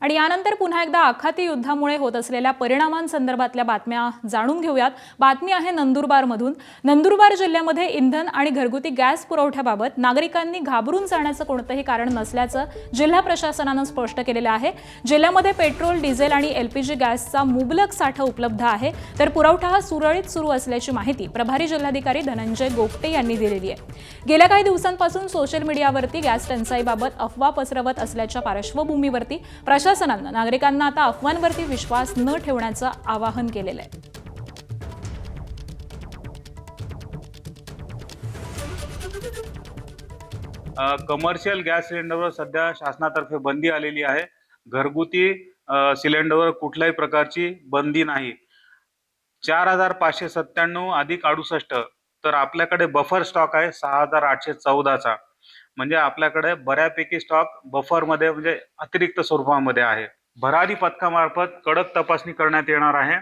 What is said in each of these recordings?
आणि यानंतर पुन्हा एकदा आखाती युद्धामुळे होत असलेल्या परिणामांसंदर्भातल्या बातम्या जाणून घेऊयात। बातमी आहे नंदुरबारमधून। नंदुरबार जिल्ह्यामध्ये इंधन आणि घरगुती गॅस पुरवठ्याबाबत नागरिकांनी घाबरून जाण्याचं कोणतंही कारण नसल्याचं जिल्हा प्रशासनानं स्पष्ट केलेलं आहे। जिल्ह्यामध्ये पेट्रोल, डिझेल आणि एलपीजी गॅसचा मुबलक साठा उपलब्ध आहे, तर पुरवठा हा सुरळीत सुरू असल्याची माहिती प्रभारी जिल्हाधिकारी धनंजय गोगटे यांनी दिलेली आहे। गेल्या काही दिवसांपासून सोशल मीडियावरती गॅस टंचाईबाबत अफवा पसरवत असल्याच्या पार्श्वभूमीवरती प्रशासनानं नागरिकांना आता अफवांवरती विश्वास न ठेवण्याचं आवाहन केलेलं आहे। कमर्शियल गॅस सिलेंडरवर सध्या शासनातर्फे बंदी आलेली आहे। घरगुती सिलेंडरवर कुठल्याही प्रकारची बंदी नाही। 4597 अधिक 68 तर आपल्याकडे बफर स्टॉक आहे 6814 चा। म्हणजे आपल्याकडे बऱ्यापैकी स्टॉक बफर मध्ये म्हणजे अतिरिक्त स्वरूपामध्ये आहे। भरारी पथकामार्फत कडक तपासणी करण्यात येणार आहे।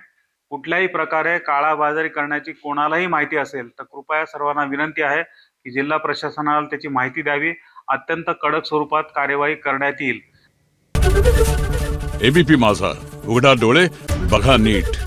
कुठल्याही प्रकारे काळाबाजारी करण्याची कोणालाही माहिती असेल तर कृपया सर्वांना विनंती आहे की जिल्हा प्रशासनाला त्याची माहिती द्यावी। अत्यंत कडक स्वरूपात कार्यवाही करण्यात येईल। एबीपी माझा, उघडा डोळे बघा नीट।